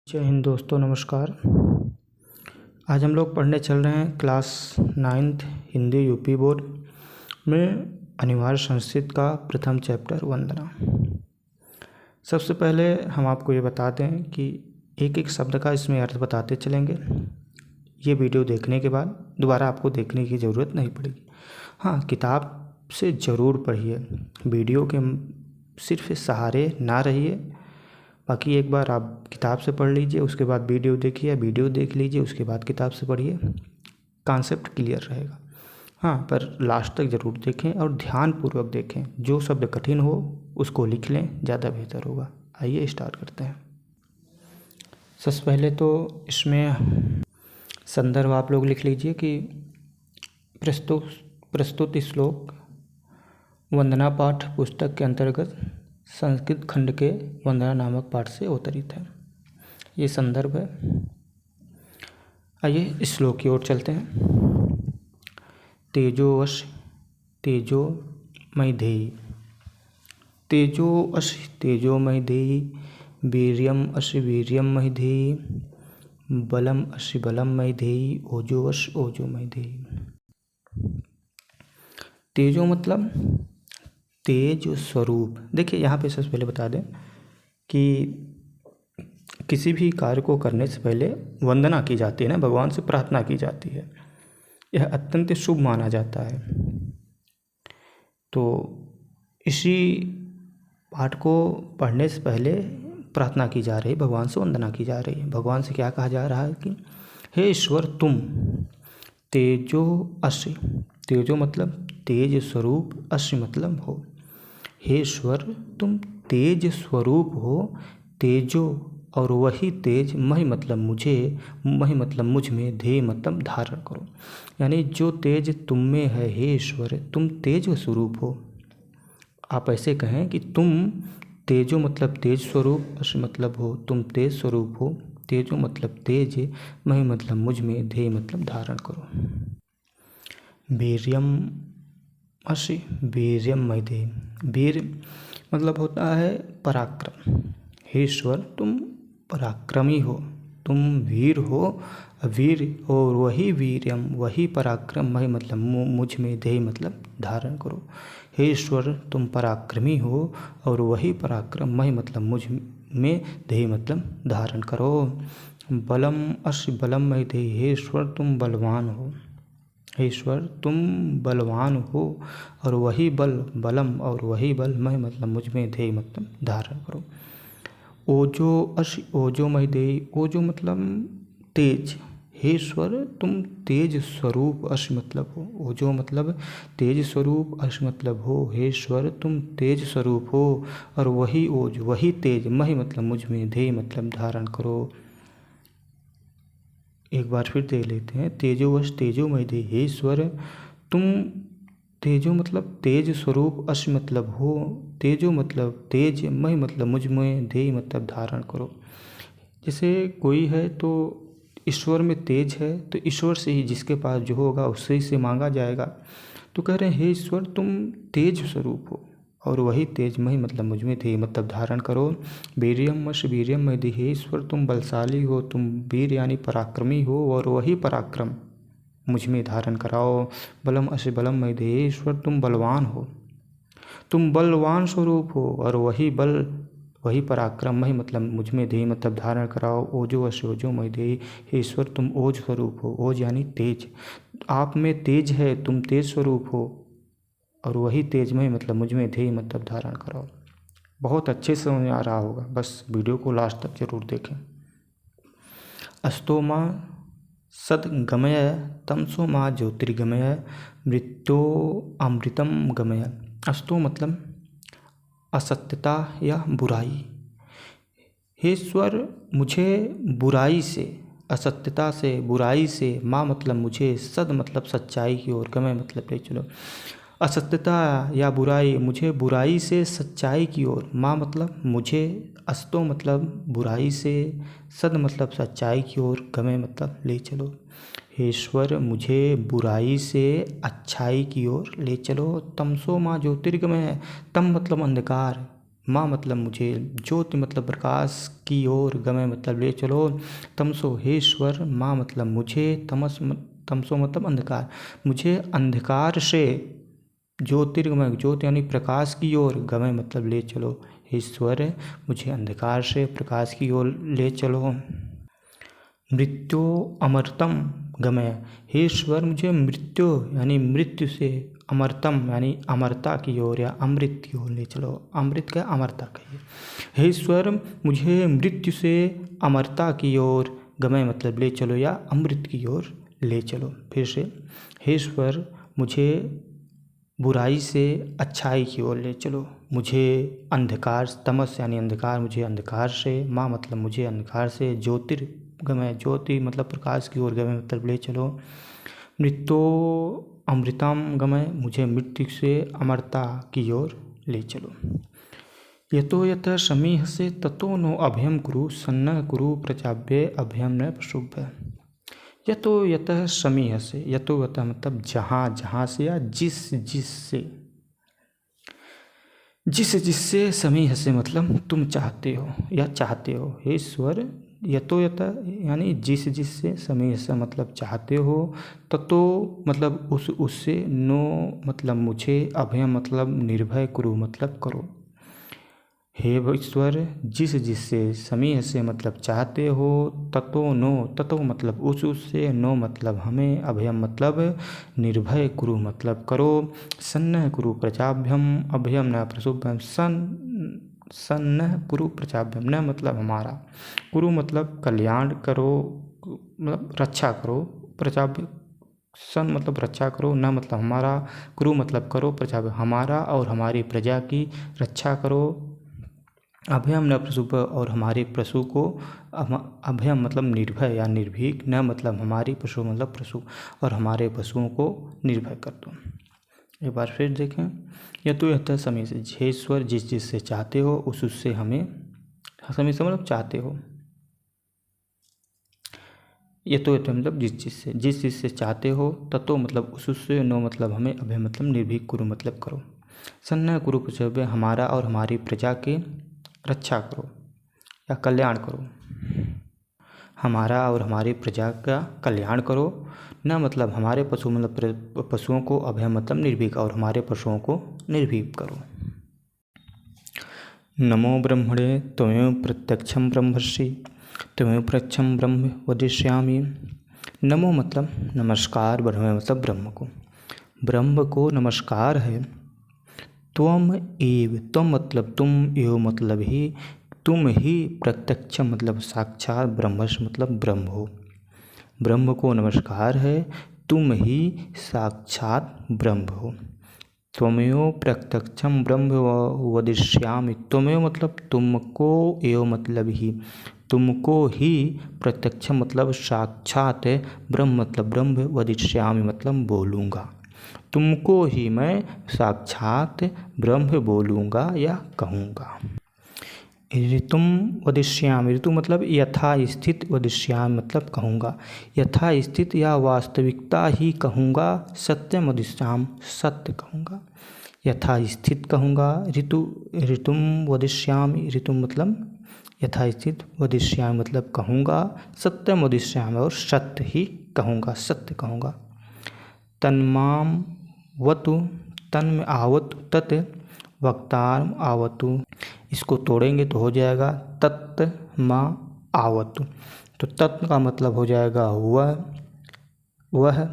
जय हिंद दोस्तों, नमस्कार। आज हम लोग पढ़ने चल रहे हैं class 9th Hindi UP board में अनिवार्य संस्कृत का प्रथम चैप्टर वंदना। सबसे पहले हम आपको ये बता दें कि एक एक शब्द का इसमें अर्थ बताते चलेंगे। ये वीडियो देखने के बाद दोबारा आपको देखने की ज़रूरत नहीं पड़ेगी। हाँ, किताब से ज़रूर पढ़िए, वीडियो के सिर्फ सहारे ना रहिए। बाकी एक बार आप किताब से पढ़ लीजिए, उसके बाद वीडियो देखिए, वीडियो देख लीजिए, उसके बाद किताब से पढ़िए, कॉन्सेप्ट क्लियर रहेगा। हाँ, पर लास्ट तक ज़रूर देखें और ध्यानपूर्वक देखें। जो शब्द कठिन हो उसको लिख लें, ज़्यादा बेहतर होगा। आइए स्टार्ट करते हैं। सबसे पहले तो इसमें संदर्भ आप लोग लिख लीजिए कि प्रस्तुत श्लोक वंदना पाठ पुस्तक के अंतर्गत संस्कृत खंड के वंदना नामक पाठ से अवतरित है। ये संदर्भ है। आइए इस श्लोक की ओर चलते हैं। तेजोवश तेजोमय धेयि, तेजोअश तेजोमय धेयि, वीर्यम अश वीर्यमय धेयि, बलम अश बलमय धेयि, ओजोवश ओजोमय धेयि। तेजो मतलब तेज स्वरूप। देखिए, यहाँ पे सबसे पहले बता दें कि किसी भी कार्य को करने से पहले वंदना की जाती है ना, भगवान से प्रार्थना की जाती है। यह अत्यंत शुभ माना जाता है। तो इसी पाठ को पढ़ने से पहले प्रार्थना की जा रही है, भगवान से वंदना की जा रही है। भगवान से क्या कहा जा रहा है कि हे ईश्वर, तुम तेजो अश्य, तेजो मतलब तेज स्वरूप, अश्य मतलब हो। हे ईश्वर, तुम तेज स्वरूप हो, तेजो और वही तेज, महि मतलब मुझे, महि मतलब मुझ में, धेय मतलब धारण करो। यानी जो तेज तुम में है हे ईश्वर, तुम तेज स्वरूप हो। आप ऐसे कहें कि तुम तेजो मतलब तेज स्वरूप, अश मतलब हो, तुम तेज स्वरूप हो, तेजो मतलब तेज, महि मतलब मुझ में, धेय मतलब धारण करो। वीर्यम अश वीर्यमय धेयि, वीर मतलब होता है पराक्रम। हे ईश्वर, तुम पराक्रमी हो, तुम वीर हो, वीर और वही वीर्यम वही पराक्रम, महि मतलब मुझ में, धेय मतलब धारण करो। हे ईश्वर, तुम पराक्रमी हो और वही पराक्रम, महि मतलब मुझ में, धेय मतलब धारण करो। बलम अश बलमय धेयि, हे ईश्वर, तुम बलवान हो, हे ईश्वर, तुम बलवान हो और वही बल, बलम और वही बल, महि मतलब मुझ में, धेय मतलब धारण करो। ओजो अश ओजोमय धेयि, ओजो मतलब तेज, हे ईश्वर, तुम तेज स्वरूप, अश मतलब हो, ओजो मतलब तेज स्वरूप, अश मतलब हो, हे ईश्वर, तुम तेज स्वरूप हो और वही ओज वही तेज, महि मतलब मुझ में, धेय मतलब धारण करो। एक बार फिर देख लेते हैं। तेजोवश तेजोमय धेयि, हे ईश्वर, तुम तेजो मतलब तेज स्वरूप, अश मतलब हो, तेजो मतलब तेज, महि मतलब मुझ में, धेयि मतलब धारण करो। जैसे कोई है तो ईश्वर में तेज है, तो ईश्वर से ही, जिसके पास जो होगा उससे से मांगा जाएगा। तो कह रहे हैं हे ईश्वर, तुम तेज स्वरूप हो और वही तेज, महि मतलब मुझ में, धेयि मतलब धारण करो। वीर्यम अश वीर्यमय धेयि, हे ईश्वर, तुम बलशाली हो, तुम वीर यानी पराक्रमी हो और वही पराक्रम मुझ में धारण कराओ। बलम अश बलमय धेयि, हे ईश्वर, तुम बलवान हो, तुम बलवान स्वरूप हो और वही बल वही पराक्रम, महि मतलब मुझ में, धेयि मतलब धारण कराओ। ओजो अश ओजोमय धेयि, हे ईश्वर, तुम ओज स्वरूप हो, ओज यानी तेज, आप में तेज है, तुम तेज स्वरूप हो और वही तेज, महि मतलब मुझ में, धेयि मतलब धारण कराओ। बहुत अच्छे से समझ आ रहा होगा, बस वीडियो को लास्ट तक जरूर देखें। अस्तो माँ सद्गमय, तमसो माँ ज्योतिर्गमय, मृत्यो अमृतम गमय। अस्तो मतलब असत्यता या बुराई। हे ईश्वर, मुझे बुराई से, असत्यता से, बुराई से, माँ मतलब मुझे, सद मतलब सच्चाई की ओर, गमय मतलब ले चलो। असत्यता या बुराई, मुझे बुराई से सच्चाई की ओर, माँ मतलब मुझे, अस्तो मतलब बुराई से, सद मतलब सच्चाई की ओर, गमय मतलब ले चलो। हे ईश्वर, मुझे बुराई से अच्छाई की ओर ले चलो। तमसो माँ ज्योतिर्गमय, तम मतलब अंधकार, माँ मतलब मुझे, ज्योति मतलब प्रकाश की ओर, गमय मतलब ले चलो, तमसो हे ईश्वर, माँ मतलब मुझे, तमसो मतलब अंधकार, मुझे अंधकार से, ज्योतिर्गमय ज्योति यानी प्रकाश की ओर, गमय मतलब ले चलो, हे ईश्वर मुझे अंधकार से प्रकाश की ओर ले चलो। मृत्यु अमृतम गमय, हे ईश्वर मुझे मृत्यु यानी मृत्यु से, अमृतम यानी अमरता की ओर या अमृत की ओर ले चलो, अमृत का अमरता कहिए। हे ईश्वर मुझे मृत्यु से अमरता की ओर, गमय मतलब ले चलो या अमृत की ओर ले चलो। फिर से, हे ईश्वर मुझे बुराई से अच्छाई की ओर ले चलो, मुझे अंधकार, तमस यानी अंधकार, मुझे अंधकार से, माँ मतलब मुझे अंधकार से, ज्योतिर्गमय ज्योति मतलब प्रकाश की ओर, गमय मतलब ले चलो। मृत्यु अमृतम गमय, मुझे मृत्यु से अमरता की ओर ले चलो। यतो यतः समीह से ततो नो अभयम कुरु, सन्नः कुरु प्रचाभ्य अभयम न प्रशुभ्य। यतो यतः समीह से, यतो यतः मतलब जहाँ जहाँ से या जिस जिससे, जिस जिससे, समीह से मतलब तुम चाहते हो या चाहते हो, हे ईश्वर यतो यतः यानी जिस जिससे, समीह से मतलब चाहते हो, ततो मतलब उससे, नो मतलब मुझे, अभय मतलब निर्भय, कुरु मतलब करो। हे ईश्वर जिस जिससे, समीह से मतलब चाहते हो, ततो नो, ततो मतलब उससे, नो मतलब हमें, अभयम मतलब निर्भय, कुरु मतलब करो, सन्नः कुरु प्रचाभ्यम अभयम न प्रशुभ्यम, सन्नः कुरु प्रचाभ्यम, न मतलब हमारा, कुरु मतलब कल्याण करो, मतलब रक्षा करो, प्रचाभ्य सन मतलब रक्षा करो, न मतलब हमारा, कुरु मतलब करो, प्रचाभ्य हमारा और हमारी प्रजा की रक्षा करो, अभयम न प्रसुभ और हमारे पशु को, अभयम मतलब निर्भय या निर्भीक, न मतलब हमारी, पशु मतलब पशु और हमारे पशुओं को निर्भय कर दो। एक बार फिर देखें, यतो यतः समीह से, हे ईश्वर जिस जिससे चाहते हो उस उससे हमें, समीह से मतलब चाहते हो, यतो यतः मतलब जिस जिससे चाहते हो, ततो मतलब उस उससे, नो मतलब हमें, अभय मतलब निर्भीक, कुरु मतलब करो, सन्नः कुरु प्रचाभ्य हमारा और हमारी प्रजा के रक्षा करो या कल्याण करो, हमारा और हमारी प्रजा का कल्याण करो, न मतलब हमारे पशु मतलब पशुओं को, अभय मतलब निर्भीक और हमारे पशुओं को निर्भीक करो। नमो ब्रह्मणे त्वमेव प्रत्यक्षं ब्रह्मर्षि, त्वमेव प्रत्यक्षं ब्रह्म वदिष्यामि। नमो मतलब नमस्कार, ब्रह्म मतलब ब्रह्म को नमस्कार है। त्वम एव, त्वम मतलब तुम, एव मतलब ही, तुम ही, प्रत्यक्ष मतलब साक्षात, ब्रह्मस् मतलब ब्रह्म हो, ब्रह्म को नमस्कार है, तुम ही साक्षात ब्रह्म हो। त्वमेव प्रत्यक्षम ब्रह्म वदिष्यामि, त्वमेव मतलब तुमको, एव मतलब ही, तुमको ही, प्रत्यक्ष मतलब साक्षात, ब्रह्म मतलब ब्रह्म, वदिष्यामि मतलब बोलूँगा, तुमको ही मैं साक्षात ब्रह्म बोलूँगा या कहूँगा। ऋतुम वदिष्यामि, ऋतु मतलब यथा स्थित, वदिष्यामि मतलब कहूँगा, यथा स्थित या वास्तविकता ही कहूँगा, सत्यम वदिष्यामि सत्य कहूँगा, यथा स्थित कहूँगा, ऋतुम वदिष्यामि, ऋतु मतलब यथा स्थित, वदिष्यामि मतलब कहूँगा, सत्यम वदिष्यामि और सत्य ही कहूँगा, सत्य कहूँगा। तन्माम वतु, तन में आवतु, तत् वक्तारम आवतु, इसको तोड़ेंगे तो हो जाएगा तत् मा आवतु, तो तत् का मतलब हो जाएगा वह,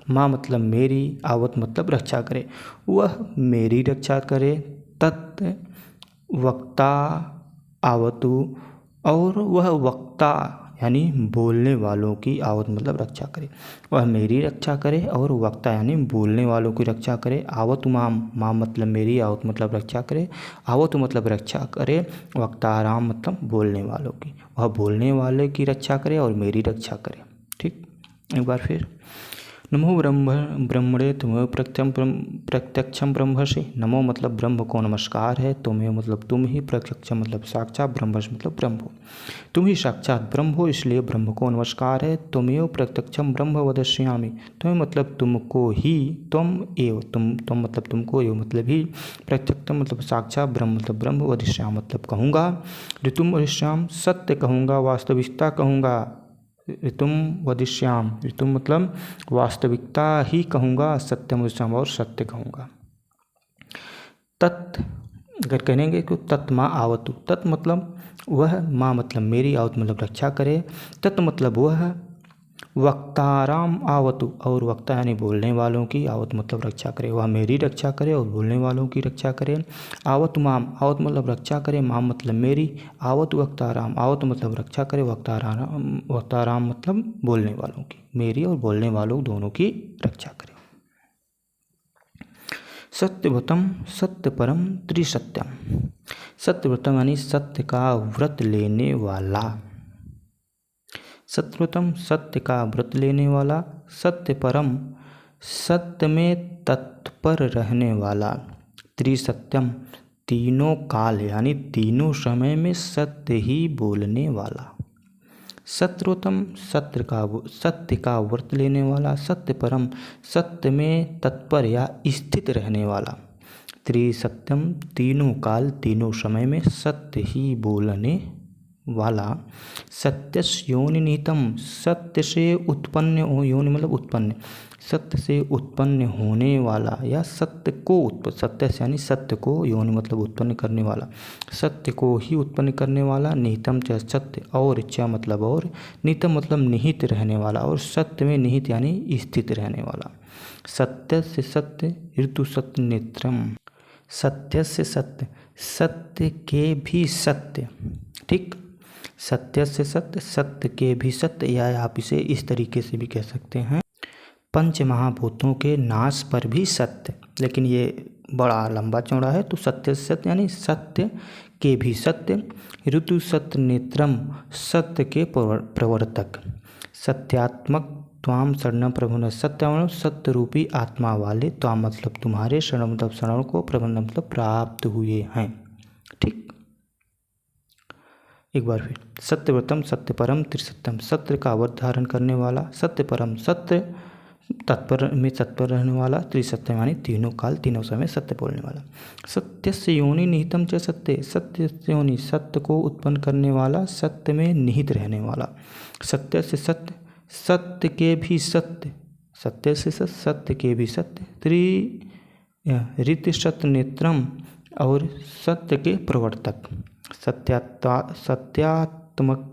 माँ मतलब मेरी, आवत मतलब रक्षा करे, वह मेरी रक्षा करे, तत् वक्ता आवतु और वह वक्ता यानी बोलने वालों की, आवत मतलब रक्षा करे, वह मेरी रक्षा करे और वक्ता यानी बोलने वालों की रक्षा करे। आवतु माम, माम मतलब मेरी, आवत मतलब रक्षा करे, आवतु मतलब रक्षा करे, वक्ताराम मतलब बोलने वालों की, वह बोलने वाले की रक्षा करे और मेरी रक्षा करे। ठीक, एक बार फिर, नमो ब्रह्मणे तुम्हें प्रत्यक्षम ब्रह्मसि। नमो मतलब ब्रह्म को नमस्कार है, तुम्हें मतलब तुम ही, प्रत्यक्षम मतलब साक्षात, ब्रह्मस मतलब ब्रह्म हो, तुम ही साक्षात ब्रह्म हो, इसलिए ब्रह्म को नमस्कार है। तुमेव प्रत्यक्षम ब्रह्म वदिष्यामि। तुम्हें मतलब तुमको ही, तुम मतलब तुमको एव मतलब ही, प्रत्यक्षम मतलब साक्षात, ब्रह्म मतलब ब्रह्म, वदिष्याम मतलब कहूँगा, ऋतुम वदिष्याम सत्य कहूँगा, वास्तविकता कहूँगा, ऋतुम वदिष्याम ऋतुम मतलब वास्तविकता ही कहूँगा, सत्यम वदिष्याम और सत्य कहूँगा। तत् अगर कहेंगे तो तत् माँ आवतु, तत् मतलब वह, माँ मतलब मेरी, आवत मतलब रक्षा करे, तत् मतलब वह, वक्ताराम आवतु और वक्ता यानी बोलने वालों की, आवत मतलब रक्षा करे, वह मेरी रक्षा करे और बोलने वालों की रक्षा करे। आवत माम, आवत मतलब रक्षा करे, माम मतलब मेरी, आवत वक्ताराम, आवत मतलब रक्षा करे, वक्ताराम मतलब बोलने वालों की, मेरी और बोलने वालों दोनों की रक्षा करे। सत्यव्रतम सत्यपरम त्रिसत्यम। सत्यव्रतम यानी सत्य का व्रत लेने वाला, सत्यव्रतम सत्य का व्रत लेने वाला, सत्यपरम सत्य में तत्पर रहने वाला, त्रिसत्यम तीनों काल यानी तीनों समय में सत्य ही बोलने वाला। सत्यव्रतम सत्य का व्रत लेने वाला, सत्यपरम सत्य में तत्पर या स्थित रहने वाला, त्रिसत्यम तीनों काल तीनों समय में सत्य ही बोलने वाला, सत्यस्य योनि निहितम सत्य से उत्पन्न हो, योनि मतलब उत्पन्न, सत्य से उत्पन्न होने वाला या सत्य को उत्पन्न, सत्य से यानी सत्य को, योनि मतलब उत्पन्न करने वाला, सत्य को ही उत्पन्न करने वाला, निहितम च सत्य और च मतलब और, निहितम मतलब निहित रहने वाला और सत्य में निहित यानी स्थित रहने वाला। सत्य से सत्य ऋतु सत्य नेत्रम, सत्य से सत्य सत्य के भी सत्य, ठीक, सत्य से सत्य सत्य के भी सत्य, या आप इसे इस तरीके से भी कह सकते हैं, पंच महाभूतों के नाश पर भी सत्य, लेकिन ये बड़ा लंबा चौड़ा है, तो सत्य से सत्य यानी सत्य के भी सत्य, ऋतु सत्य नेत्रम सत्य के प्रवर्तक, सत्यात्मक त्वाम शरणम प्रभुन, सत्य सत्य रूपी आत्मा वाले, त्वाम मतलब तुम्हारे, शरण मतलब शरण को, प्रबंध मतलब प्राप्त हुए हैं, ठीक। एक बार फिर, सत्यव्रतम सत्यपरम त्रिसत्यम सत्य का व्रत धारण करने वाला, सत्यपरम सत्य तत्पर में तत्पर रहने वाला, त्रिसत्यम यानी तीनों काल तीनों समय सत्य बोलने वाला, सत्य से योनि निहितम च सत्य सत्य से योनि सत्य को उत्पन्न करने वाला, सत्य में निहित रहने वाला, सत्य से सत्य सत्य के भी सत्य, सत्य से सत्य के भी सत्य, ऋत सत्य नेत्रम और सत्य के प्रवर्तक, सत्यात्मक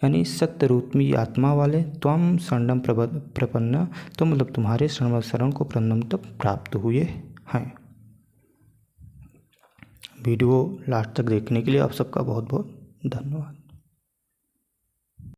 यानी सत्य रूपी आत्मा वाले, त्वम शरणम प्रपन्न तो मतलब तुम्हारे शरण को प्रपन्न तक प्राप्त हुए हैं। वीडियो लास्ट तक देखने के लिए आप सबका बहुत बहुत धन्यवाद।